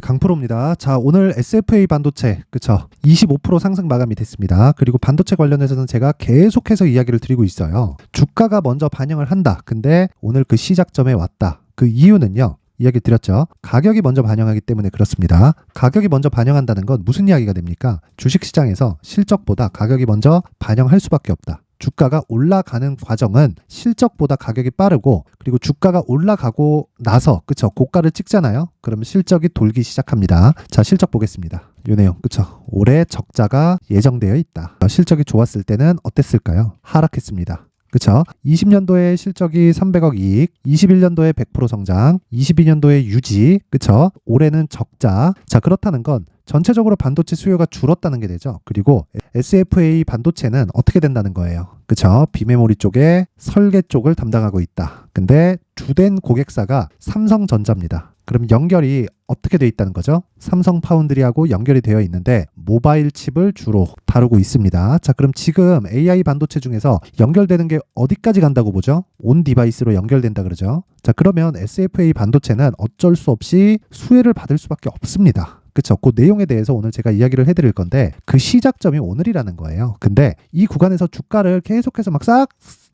강프로입니다. 자, 오늘 SFA 반도체, 그쵸? 25% 상승 마감이 됐습니다. 그리고 반도체 관련해서는 제가 계속해서 이야기를 드리고 있어요. 주가가 먼저 반영을 한다. 근데 오늘 그 시작점에 왔다. 그 이유는요. 이야기 드렸죠. 가격이 먼저 반영하기 때문에 그렇습니다. 가격이 먼저 반영한다는 건 무슨 이야기가 됩니까? 주식시장에서 실적보다 가격이 먼저 반영할 수밖에 없다. 주가가 올라가는 과정은 실적보다 가격이 빠르고, 그리고 주가가 올라가고 나서, 그쵸, 고가를 찍잖아요. 그러면 실적이 돌기 시작합니다. 자, 실적 보겠습니다. 요 내용, 그쵸, 올해 적자가 예정되어 있다. 실적이 좋았을 때는 어땠을까요? 하락했습니다. 그쵸? 20년도에 실적이 300억 이익, 21년도에 100% 성장, 22년도에 유지, 그쵸? 올해는 적자. 자, 그렇다는 건 전체적으로 반도체 수요가 줄었다는 게 되죠. 그리고 SFA 반도체는 어떻게 된다는 거예요? 그쵸? 비메모리 쪽에 설계 쪽을 담당하고 있다. 근데 주된 고객사가 삼성전자입니다. 그럼 연결이 어떻게 돼 있다는 거죠? 삼성 파운드리하고 연결이 되어 있는데 모바일 칩을 주로 다루고 있습니다. 자, 그럼 지금 AI 반도체 중에서 연결되는 게 어디까지 간다고 보죠? 온 디바이스로 연결된다 그러죠. 자, 그러면 SFA 반도체는 어쩔 수 없이 수혜를 받을 수밖에 없습니다. 그쵸? 그 내용에 대해서 오늘 제가 이야기를 해드릴 건데 그 시작점이 오늘이라는 거예요. 근데 이 구간에서 주가를 계속해서 막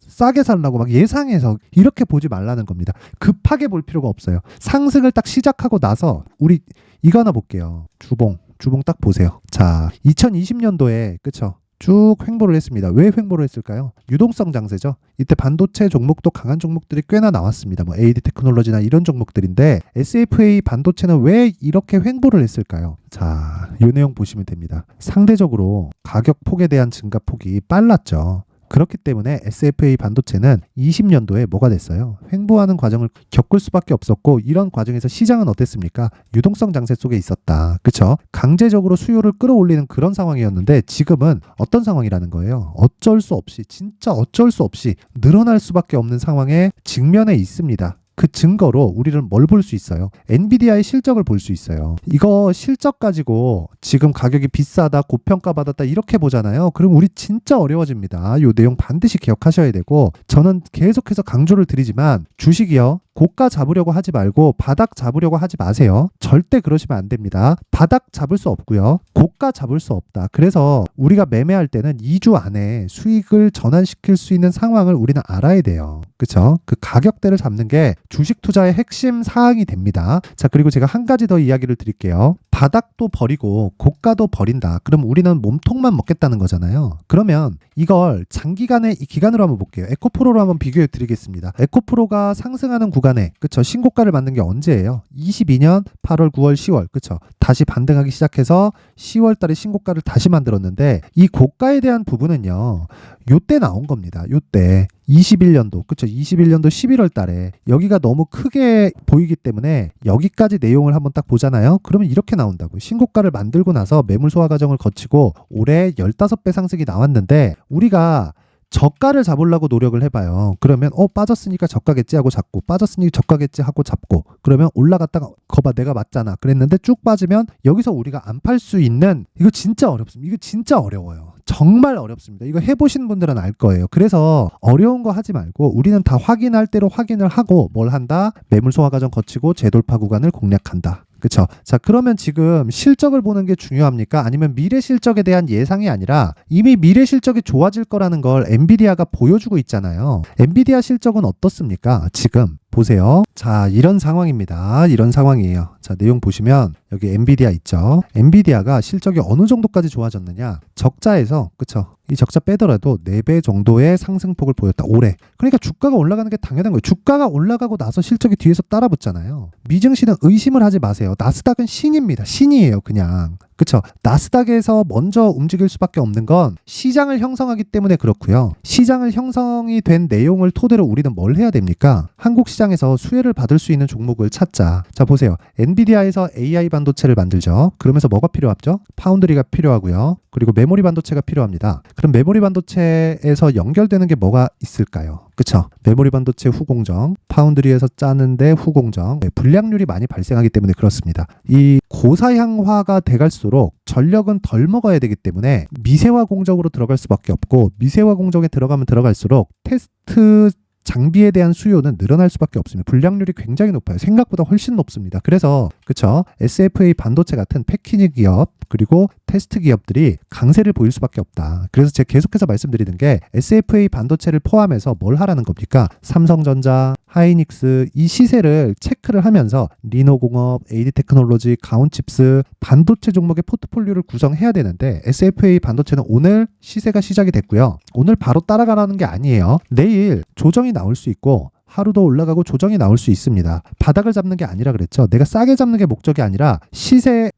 싸게 살라고 막 예상해서 이렇게 보지 말라는 겁니다. 급하게 볼 필요가 없어요. 상승을 딱 시작하고 나서 우리 이거 하나 볼게요. 주봉 딱 보세요. 자, 2020년도에 그쵸? 쭉 횡보를 했습니다. 왜 횡보를 했을까요? 유동성 장세죠. 이때 반도체 종목도 강한 종목들이 꽤나 나왔습니다. 뭐 AD 테크놀로지나 이런 종목들인데 SFA 반도체는 왜 이렇게 횡보를 했을까요? 자, 이 내용 보시면 됩니다. 상대적으로 가격 폭에 대한 증가폭이 빨랐죠. 그렇기 때문에 SFA 반도체는 20년도에 뭐가 됐어요? 횡보하는 과정을 겪을 수밖에 없었고, 이런 과정에서 시장은 어땠습니까? 유동성 장세 속에 있었다. 그쵸? 강제적으로 수요를 끌어올리는 그런 상황이었는데 지금은 어떤 상황이라는 거예요? 어쩔 수 없이, 진짜 어쩔 수 없이 늘어날 수밖에 없는 상황에 직면해 있습니다. 그 증거로 우리는 뭘 볼 수 있어요? 엔비디아의 실적을 볼 수 있어요. 이거 실적 가지고 지금 가격이 비싸다, 고평가받았다 이렇게 보잖아요. 그럼 우리 진짜 어려워집니다. 이 내용 반드시 기억하셔야 되고, 저는 계속해서 강조를 드리지만 주식이요, 고가 잡으려고 하지 말고 바닥 잡으려고 하지 마세요. 절대 그러시면 안 됩니다. 바닥 잡을 수 없고요. 고가 잡을 수 없다. 그래서 우리가 매매할 때는 2주 안에 수익을 전환시킬 수 있는 상황을 우리는 알아야 돼요. 그쵸? 그 가격대를 잡는 게 주식 투자의 핵심 사항이 됩니다. 자, 그리고 제가 한 가지 더 이야기를 드릴게요. 바닥도 버리고 고가도 버린다. 그럼 우리는 몸통만 먹겠다는 거잖아요. 그러면 이걸 장기간의 이 기간으로 한번 볼게요. 에코프로로 한번 비교해 드리겠습니다. 에코프로가 상승하는 구간에, 그쵸, 신고가를 만든 게 언제예요? 22년 8월, 9월, 10월, 그쵸, 다시 반등하기 시작해서 10월 달에 신고가를 다시 만들었는데, 이 고가에 대한 부분은요, 요때 나온 겁니다. 요때 21년도, 그쵸, 21년도 11월 달에 여기가 너무 크게 보이기 때문에 여기까지 내용을 한번 딱 보잖아요. 그러면 이렇게 나온다고요. 신고가를 만들고 나서 매물 소화 과정을 거치고 올해 15배 상승이 나왔는데, 우리가 저가를 잡으려고 노력을 해봐요. 그러면 빠졌으니까 저가겠지 하고 잡고, 빠졌으니 저가겠지 하고 잡고, 그러면 올라갔다가 거봐 내가 맞잖아 그랬는데 쭉 빠지면 여기서 우리가 안 팔 수 있는, 이거 진짜 어렵습니다. 이거 진짜 어려워요. 정말 어렵습니다. 이거 해보신 분들은 알 거예요. 그래서 어려운 거 하지 말고 우리는 다 확인할 대로 확인을 하고 뭘 한다? 매물 소화 과정 거치고 재돌파 구간을 공략한다. 그쵸? 자, 그러면 지금 실적을 보는 게 중요합니까? 아니면 미래 실적에 대한 예상이 아니라 이미 미래 실적이 좋아질 거라는 걸 엔비디아가 보여주고 있잖아요. 엔비디아 실적은 어떻습니까? 지금 보세요. 자, 이런 상황입니다. 이런 상황이에요. 자, 내용 보시면 여기 엔비디아 있죠. 엔비디아가 실적이 어느 정도까지 좋아졌느냐? 적자에서, 그쵸, 이 적자 빼더라도 4배 정도의 상승폭을 보였다. 올해. 그러니까 주가가 올라가는 게 당연한 거예요. 주가가 올라가고 나서 실적이 뒤에서 따라붙잖아요. 미증시는 의심을 하지 마세요. 나스닥은 신입니다. 신이에요, 그냥. 그쵸? 나스닥에서 먼저 움직일 수밖에 없는 건 시장을 형성하기 때문에 그렇고요. 시장을 형성이 된 내용을 토대로 우리는 뭘 해야 됩니까? 한국 시장에서 수혜를 받을 수 있는 종목을 찾자. 자, 보세요. 엔비디아에서 AI 반도체를 만들죠. 그러면서 뭐가 필요하죠? 파운드리가 필요하고요. 그리고 메모리 반도체가 필요합니다. 그럼 메모리 반도체에서 연결되는 게 뭐가 있을까요? 그쵸? 메모리 반도체 후공정, 파운드리에서 짜는데 후공정, 불량률이 많이 발생하기 때문에 그렇습니다. 이 고사양화가 돼갈수록 전력은 덜 먹어야 되기 때문에 미세화 공정으로 들어갈 수밖에 없고, 미세화 공정에 들어가면 들어갈수록 테스트 장비에 대한 수요는 늘어날 수밖에 없습니다. 불량률이 굉장히 높아요. 생각보다 훨씬 높습니다. 그래서 그쵸? SFA 반도체 같은 패키징 기업 그리고 테스트 기업들이 강세를 보일 수밖에 없다. 그래서 제가 계속해서 말씀드리는 게 SFA 반도체를 포함해서 뭘 하라는 겁니까? 삼성전자, 하이닉스 이 시세를 체크를 하면서 리노공업, AD테크놀로지, 가온칩스 반도체 종목의 포트폴리오를 구성해야 되는데 SFA 반도체는 오늘 시세가 시작이 됐고요. 오늘 바로 따라가라는 게 아니에요. 내일 조정이 나올 수 있고 하루 더 올라가고 조정이 나올 수 있습니다. 바닥을 잡는 게 아니라 그랬죠. 내가 싸게 잡는 게 목적이 아니라 시세가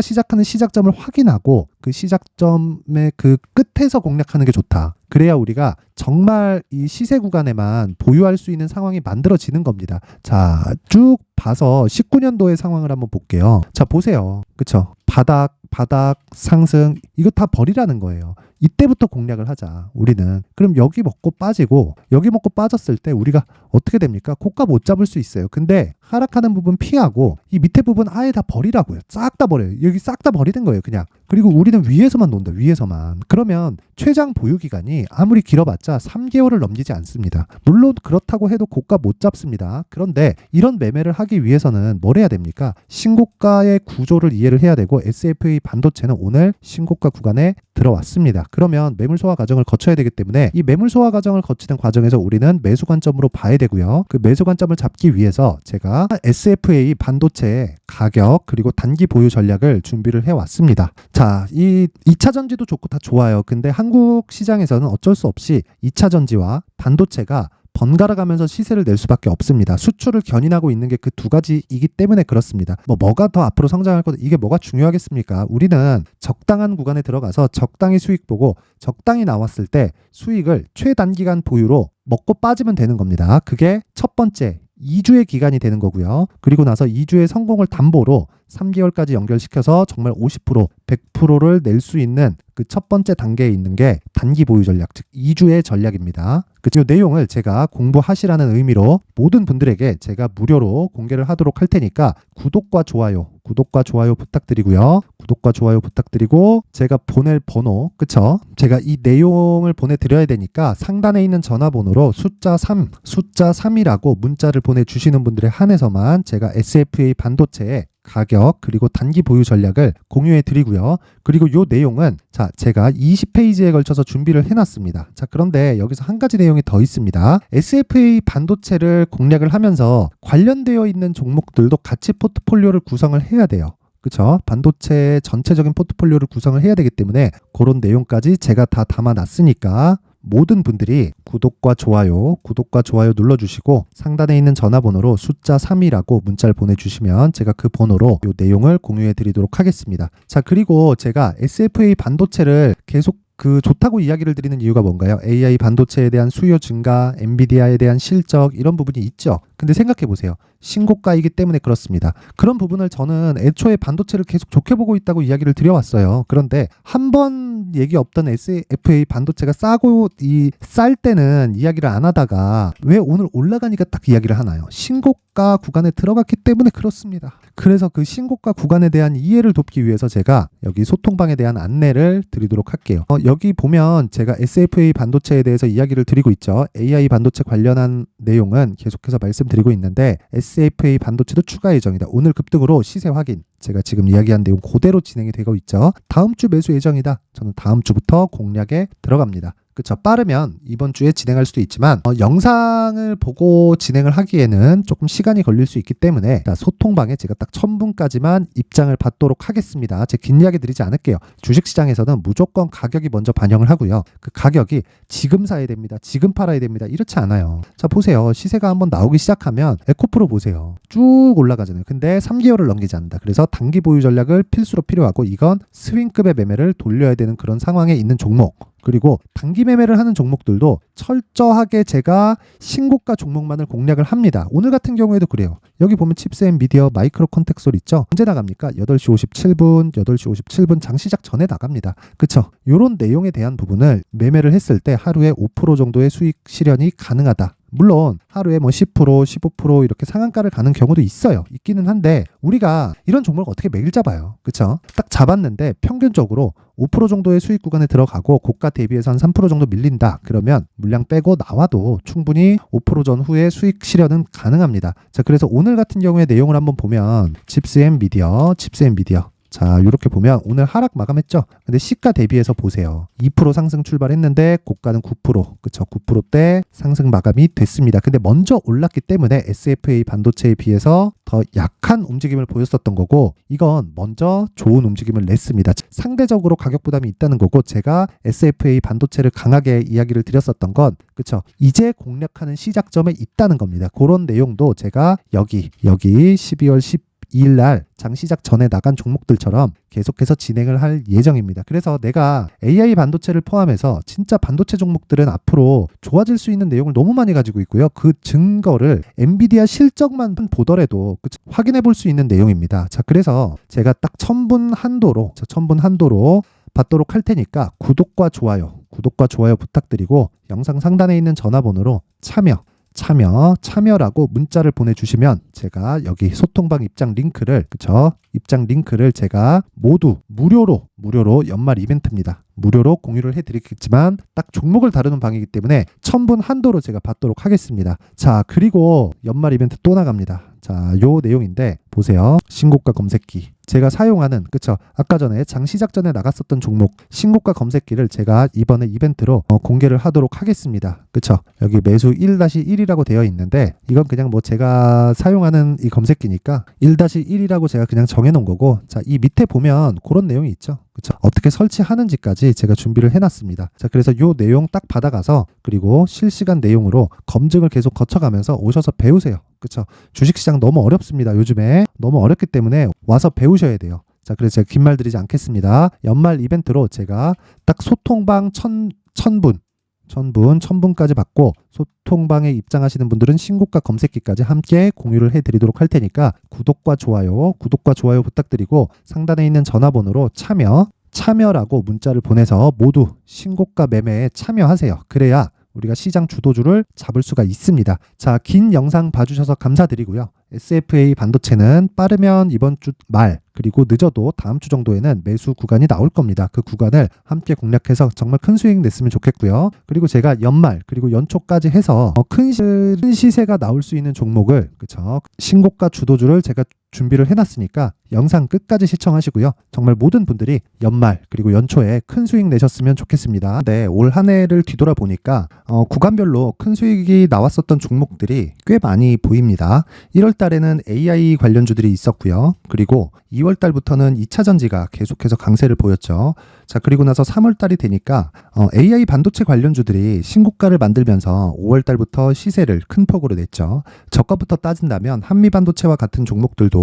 시작하는 시작점을 확인하고 그 시작점의 그 끝에서 공략하는 게 좋다. 그래야 우리가 정말 이 시세 구간에만 보유할 수 있는 상황이 만들어지는 겁니다. 자, 쭉 봐서 19년도의 상황을 한번 볼게요. 자, 보세요. 그쵸? 바닥, 상승, 이거 다 버리라는 거예요. 이때부터 공략을 하자, 우리는. 그럼 여기 먹고 빠지고, 여기 먹고 빠졌을 때 우리가 어떻게 됩니까? 고가 못 잡을 수 있어요. 근데 하락하는 부분 피하고, 이 밑에 부분 아예 다 버리라고요. 싹 다 버려요. 여기 싹 다 버리는 거예요, 그냥. 그리고 우리는 위에서만 논다, 위에서만. 그러면 최장 보유 기간이 아무리 길어봤자 3개월을 넘기지 않습니다. 물론 그렇다고 해도 고가 못 잡습니다. 그런데 이런 매매를 하기 위해서는 뭘 해야 됩니까? 신고가의 구조를 이해를 해야 되고 SFA 반도체는 오늘 신고가 구간에 들어왔습니다. 그러면 매물 소화 과정을 거쳐야 되기 때문에 이 매물 소화 과정을 거치는 과정에서 우리는 매수 관점으로 봐야 되고요. 그 매수 관점을 잡기 위해서 제가 SFA 반도체의 가격 그리고 단기 보유 전략을 준비를 해왔습니다. 자, 이 2차 전지도 좋고 다 좋아요. 근데 한국 시장에서는 어쩔 수 없이 2차 전지와 반도체가 번갈아 가면서 시세를 낼 수밖에 없습니다. 수출을 견인하고 있는 게 그 두 가지이기 때문에 그렇습니다. 뭐가 더 앞으로 성장할 거다, 이게 뭐가 중요하겠습니까? 우리는 적당한 구간에 들어가서 적당히 수익 보고 적당히 나왔을 때 수익을 최단기간 보유로 먹고 빠지면 되는 겁니다. 그게 첫 번째 2주의 기간이 되는 거고요. 그리고 나서 2주의 성공을 담보로 3개월까지 연결시켜서 정말 50%, 100%를 낼 수 있는 그 첫 번째 단계에 있는 게 단기 보유 전략, 즉 2주의 전략입니다. 그 내용을 제가 공부하시라는 의미로 모든 분들에게 제가 무료로 공개를 하도록 할 테니까 구독과 좋아요 부탁드리고요. 구독과 좋아요 부탁드리고 제가 보낼 번호, 그쵸? 제가 이 내용을 보내드려야 되니까 상단에 있는 전화번호로 숫자 3이라고 문자를 보내주시는 분들에 한해서만 제가 SFA 반도체의 가격 그리고 단기 보유 전략을 공유해 드리고요. 그리고 이 내용은 자, 제가 20페이지에 걸쳐서 준비를 해놨습니다. 자, 그런데 여기서 한 가지 내용이 더 있습니다. SFA 반도체를 공략을 하면서 관련되어 있는 종목들도 같이 포트폴리오를 구성을 해야 돼요. 그쵸? 반도체 전체적인 포트폴리오를 구성을 해야 되기 때문에 그런 내용까지 제가 다 담아놨으니까 모든 분들이 구독과 좋아요 눌러주시고 상단에 있는 전화번호로 숫자 3이라고 문자를 보내주시면 제가 그 번호로 이 내용을 공유해 드리도록 하겠습니다. 자, 그리고 제가 SFA 반도체를 계속 좋다고 이야기를 드리는 이유가 뭔가요? AI 반도체에 대한 수요 증가, 엔비디아에 대한 실적 이런 부분이 있죠. 근데 생각해 보세요. 신고가이기 때문에 그렇습니다. 그런 부분을 저는 애초에 반도체를 계속 좋게 보고 있다고 이야기를 드려왔어요. 그런데 한 번 얘기 없던 SFA 반도체가 쌀 때는 이야기를 안 하다가 왜 오늘 올라가니까 딱 이야기를 하나요? 신고가 구간에 들어갔기 때문에 그렇습니다. 그래서 그 신고가 구간에 대한 이해를 돕기 위해서 제가 여기 소통방에 대한 안내를 드리도록 할게요. 여기 보면 제가 SFA 반도체에 대해서 이야기를 드리고 있죠. AI 반도체 관련한 내용은 계속해서 말씀드리고 있는데 SFA 반도체도 추가 예정이다. 오늘 급등으로 시세 확인. 제가 지금 이야기한 내용 그대로 진행이 되고 있죠. 다음 주 매수 예정이다. 저는 다음 주부터 공략에 들어갑니다. 그쵸? 빠르면 이번 주에 진행할 수도 있지만 영상을 보고 진행을 하기에는 조금 시간이 걸릴 수 있기 때문에 소통방에 제가 딱 1000분까지만 입장을 받도록 하겠습니다. 제가 긴 이야기 드리지 않을게요. 주식시장에서는 무조건 가격이 먼저 반영을 하고요. 그 가격이 지금 사야 됩니다. 지금 팔아야 됩니다. 이렇지 않아요. 자, 보세요. 시세가 한번 나오기 시작하면 에코프로 보세요. 쭉 올라가잖아요. 근데 3개월을 넘기지 않는다. 그래서 단기 보유 전략을 필수로 필요하고 이건 스윙급의 매매를 돌려야 되는 그런 상황에 있는 종목. 그리고 단기 매매를 하는 종목들도 철저하게 제가 신고가 종목만을 공략을 합니다. 오늘 같은 경우에도 그래요. 여기 보면 칩스 앤 미디어 마이크로 컨텍솔 있죠? 언제 나갑니까? 8시 57분 장시작 전에 나갑니다. 그쵸? 이런 내용에 대한 부분을 매매를 했을 때 하루에 5% 정도의 수익 실현이 가능하다. 물론 하루에 뭐 10%, 15% 이렇게 상한가를 가는 경우도 있어요. 있기는 한데 우리가 이런 종목을 어떻게 매일 잡아요. 그쵸? 딱 잡았는데 평균적으로 5% 정도의 수익 구간에 들어가고 고가 대비해서 한 3% 정도 밀린다. 그러면 물량 빼고 나와도 충분히 5% 전후의 수익 실현은 가능합니다. 자, 그래서 오늘 같은 경우에 내용을 한번 보면 칩스앤미디어 자, 이렇게 보면 오늘 하락 마감했죠. 근데 시가 대비해서 보세요. 2% 상승 출발했는데 고가는 9%, 그쵸? 9%대 상승 마감이 됐습니다. 근데 먼저 올랐기 때문에 SFA 반도체에 비해서 더 약한 움직임을 보였었던 거고, 이건 먼저 좋은 움직임을 냈습니다. 상대적으로 가격 부담이 있다는 거고, 제가 SFA 반도체를 강하게 이야기를 드렸었던 건, 그쵸? 이제 공략하는 시작점에 있다는 겁니다. 그런 내용도 제가 여기 12월 12일 날 장 시작 전에 나간 종목들처럼 계속해서 진행을 할 예정입니다. 그래서 내가 AI 반도체를 포함해서 진짜 반도체 종목들은 앞으로 좋아질 수 있는 내용을 너무 많이 가지고 있고요. 그 증거를 엔비디아 실적만 보더라도 확인해 볼 수 있는 내용입니다. 자, 그래서 제가 딱 천분 한도로 받도록 할 테니까 구독과 좋아요 부탁드리고 영상 상단에 있는 전화번호로 참여라고 문자를 보내주시면 제가 여기 소통방 입장 링크를 제가 모두 무료로 연말 이벤트입니다. 무료로 공유를 해드리겠지만 딱 종목을 다루는 방이기 때문에 1000분 한도로 제가 받도록 하겠습니다. 자, 그리고 연말 이벤트 또 나갑니다. 자, 요 내용인데 보세요. 신고가 검색기. 제가 사용하는, 그쵸? 아까 전에 장 시작 전에 나갔었던 종목 신고가 검색기를 제가 이번에 이벤트로 공개를 하도록 하겠습니다. 그쵸? 여기 매수 1-1이라고 되어 있는데 이건 그냥 뭐 제가 사용하는 이 검색기니까 1-1이라고 제가 그냥 정해놓은 거고, 자, 이 밑에 보면 그런 내용이 있죠. 그쵸? 어떻게 설치하는지까지 제가 준비를 해놨습니다. 자, 그래서 요 내용 딱 받아가서 그리고 실시간 내용으로 검증을 계속 거쳐가면서 오셔서 배우세요. 그쵸? 주식시장 너무 어렵습니다. 요즘에 너무 어렵기 때문에 와서 배우셔야 돼요. 자, 그래서 제가 긴 말 드리지 않겠습니다. 연말 이벤트로 제가 딱 소통방 1000분까지 받고 소통방에 입장하시는 분들은 신고가 검색기까지 함께 공유를 해드리도록 할 테니까 구독과 좋아요 부탁드리고 상단에 있는 전화번호로 참여라고 문자를 보내서 모두 신고가 매매에 참여하세요. 그래야 우리가 시장 주도주를 잡을 수가 있습니다. 자, 긴 영상 봐주셔서 감사드리고요. SFA 반도체는 빠르면 이번 주 말, 그리고 늦어도 다음 주 정도에는 매수 구간이 나올 겁니다. 그 구간을 함께 공략해서 정말 큰 수익 냈으면 좋겠고요. 그리고 제가 연말 그리고 연초까지 해서 큰 시세가 나올 수 있는 종목을, 그쵸? 신고가 주도주를 제가 준비를 해놨으니까 영상 끝까지 시청하시고요. 정말 모든 분들이 연말 그리고 연초에 큰 수익 내셨으면 좋겠습니다. 네, 올 한 해를 뒤돌아보니까 구간별로 큰 수익이 나왔었던 종목들이 꽤 많이 보입니다. 1월 달에는 AI 관련주들이 있었고요. 그리고 2월 달부터는 2차 전지가 계속해서 강세를 보였죠. 자, 그리고 나서 3월 달이 되니까 AI 반도체 관련주들이 신고가를 만들면서 5월 달부터 시세를 큰 폭으로 냈죠. 저가부터 따진다면 한미 반도체와 같은 종목들도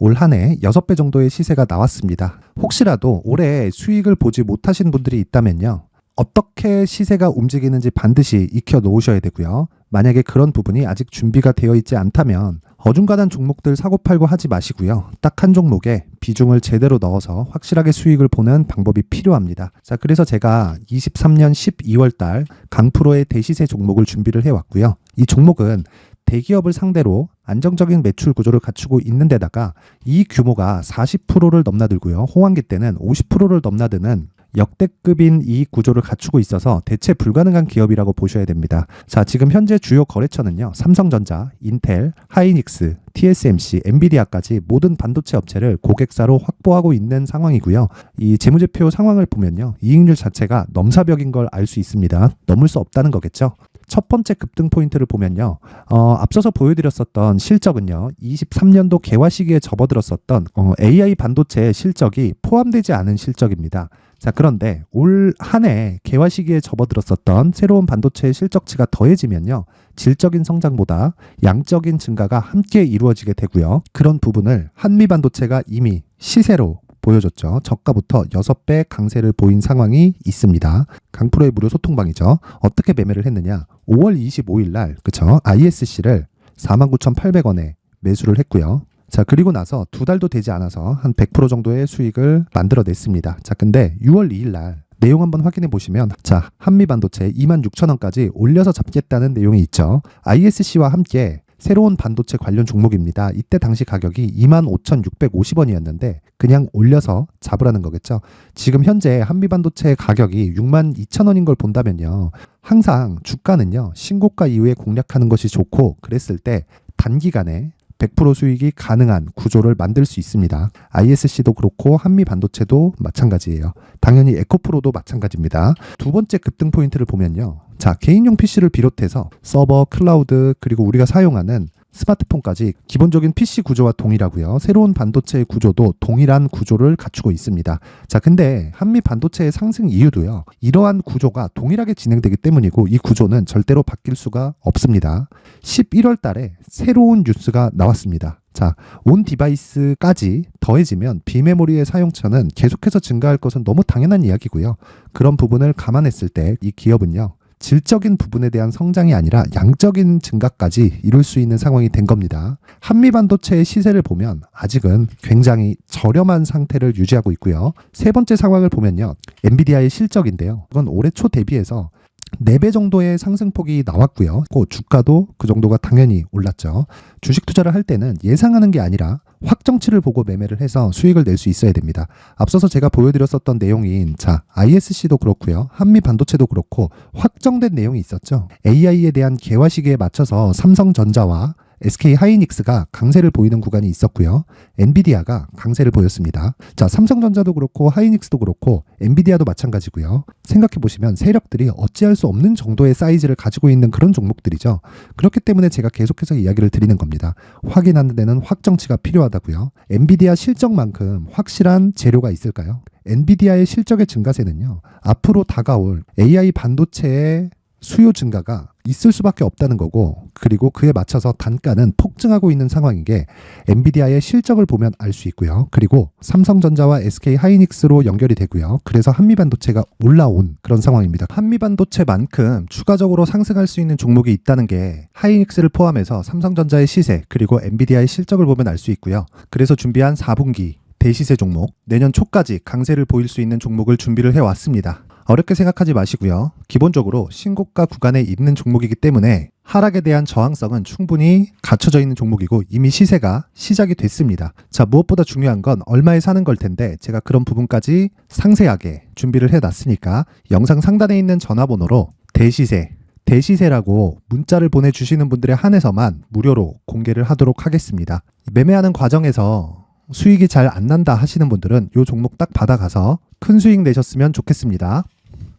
올 한 해 6배 정도의 시세가 나왔습니다. 혹시라도 올해 수익을 보지 못하신 분들이 있다면요, 어떻게 시세가 움직이는지 반드시 익혀 놓으셔야 되고요. 만약에 그런 부분이 아직 준비가 되어 있지 않다면 어중간한 종목들 사고팔고 하지 마시고요. 딱 한 종목에 비중을 제대로 넣어서 확실하게 수익을 보는 방법이 필요합니다. 자, 그래서 제가 23년 12월 달 강프로의 대시세 종목을 준비를 해왔고요. 이 종목은 대기업을 상대로 안정적인 매출 구조를 갖추고 있는 데다가 이 규모가 40%를 넘나들고요. 호황기 때는 50%를 넘나드는 역대급인 이익 구조를 갖추고 있어서 대체 불가능한 기업이라고 보셔야 됩니다. 자, 지금 현재 주요 거래처는요, 삼성전자, 인텔, 하이닉스, TSMC, 엔비디아까지 모든 반도체 업체를 고객사로 확보하고 있는 상황이고요. 이 재무제표 상황을 보면요, 이익률 자체가 넘사벽인 걸 알 수 있습니다. 넘을 수 없다는 거겠죠. 첫 번째 급등 포인트를 보면요, 앞서서 보여드렸었던 실적은요, 23년도 개화 시기에 접어들었었던 AI 반도체의 실적이 포함되지 않은 실적입니다. 자, 그런데 올 한 해 개화 시기에 접어들었었던 새로운 반도체의 실적치가 더해지면요, 질적인 성장보다 양적인 증가가 함께 이루어지게 되고요. 그런 부분을 한미 반도체가 이미 시세로 보여줬죠. 저가부터 6배 강세를 보인 상황이 있습니다. 강프로의 무료 소통방이죠. 어떻게 매매를 했느냐? 5월 25일 날, 그쵸? ISC를 49,800원에 매수를 했고요. 자, 그리고 나서 2달도 되지 않아서 한 100% 정도의 수익을 만들어냈습니다. 자, 근데 6월 2일 날 내용 한번 확인해 보시면 자, 한미반도체 26,000원까지 올려서 잡겠다는 내용이 있죠. ISC와 함께 새로운 반도체 관련 종목입니다. 이때 당시 가격이 25,650원이었는데 그냥 올려서 잡으라는 거겠죠. 지금 현재 한미반도체 가격이 62,000원인 걸 본다면요. 항상 주가는요. 신고가 이후에 공략하는 것이 좋고 그랬을 때 단기간에 100% 수익이 가능한 구조를 만들 수 있습니다. ISC도 그렇고 한미반도체도 마찬가지예요. 당연히 에코프로도 마찬가지입니다. 두 번째 급등 포인트를 보면요. 자, 개인용 PC를 비롯해서 서버, 클라우드, 그리고 우리가 사용하는 스마트폰까지 기본적인 PC 구조와 동일하고요. 새로운 반도체의 구조도 동일한 구조를 갖추고 있습니다. 자, 근데 한미 반도체의 상승 이유도요. 이러한 구조가 동일하게 진행되기 때문이고 이 구조는 절대로 바뀔 수가 없습니다. 11월 달에 새로운 뉴스가 나왔습니다. 자, 온 디바이스까지 더해지면 비메모리의 사용처는 계속해서 증가할 것은 너무 당연한 이야기고요. 그런 부분을 감안했을 때 이 기업은요. 질적인 부분에 대한 성장이 아니라 양적인 증가까지 이룰 수 있는 상황이 된 겁니다. 한미반도체의 시세를 보면 아직은 굉장히 저렴한 상태를 유지하고 있고요. 세 번째 상황을 보면요. 엔비디아의 실적인데요. 이건 올해 초 대비해서 4배 정도의 상승폭이 나왔고요. 그 주가도 그 정도가 당연히 올랐죠. 주식 투자를 할 때는 예상하는 게 아니라 확정치를 보고 매매를 해서 수익을 낼 수 있어야 됩니다. 앞서서 제가 보여드렸었던 내용인 자, ISC도 그렇고요. 한미 반도체도 그렇고 확정된 내용이 있었죠. AI에 대한 개화 시기에 맞춰서 삼성전자와 SK 하이닉스가 강세를 보이는 구간이 있었고요. 엔비디아가 강세를 보였습니다. 자, 삼성전자도 그렇고 하이닉스도 그렇고 엔비디아도 마찬가지고요. 생각해 보시면 세력들이 어찌할 수 없는 정도의 사이즈를 가지고 있는 그런 종목들이죠. 그렇기 때문에 제가 계속해서 이야기를 드리는 겁니다. 확인하는 데는 확정치가 필요하다고요. 엔비디아 실적만큼 확실한 재료가 있을까요? 엔비디아의 실적의 증가세는요. 앞으로 다가올 AI 반도체의 수요 증가가 있을 수밖에 없다는 거고 그리고 그에 맞춰서 단가는 폭증하고 있는 상황인 게 엔비디아의 실적을 보면 알 수 있고요. 그리고 삼성전자와 SK 하이닉스로 연결이 되고요. 그래서 한미반도체가 올라온 그런 상황입니다. 한미반도체만큼 추가적으로 상승할 수 있는 종목이 있다는 게 하이닉스를 포함해서 삼성전자의 시세 그리고 엔비디아의 실적을 보면 알 수 있고요. 그래서 준비한 4분기 대시세 종목 내년 초까지 강세를 보일 수 있는 종목을 준비를 해왔습니다. 어렵게 생각하지 마시고요. 기본적으로 신고가 구간에 있는 종목이기 때문에 하락에 대한 저항성은 충분히 갖춰져 있는 종목이고 이미 시세가 시작이 됐습니다. 자, 무엇보다 중요한 건 얼마에 사는 걸 텐데 제가 그런 부분까지 상세하게 준비를 해놨으니까 영상 상단에 있는 전화번호로 대시세라고 문자를 보내주시는 분들에 한해서만 무료로 공개를 하도록 하겠습니다. 매매하는 과정에서 수익이 잘 안 난다 하시는 분들은 이 종목 딱 받아가서 큰 수익 내셨으면 좋겠습니다.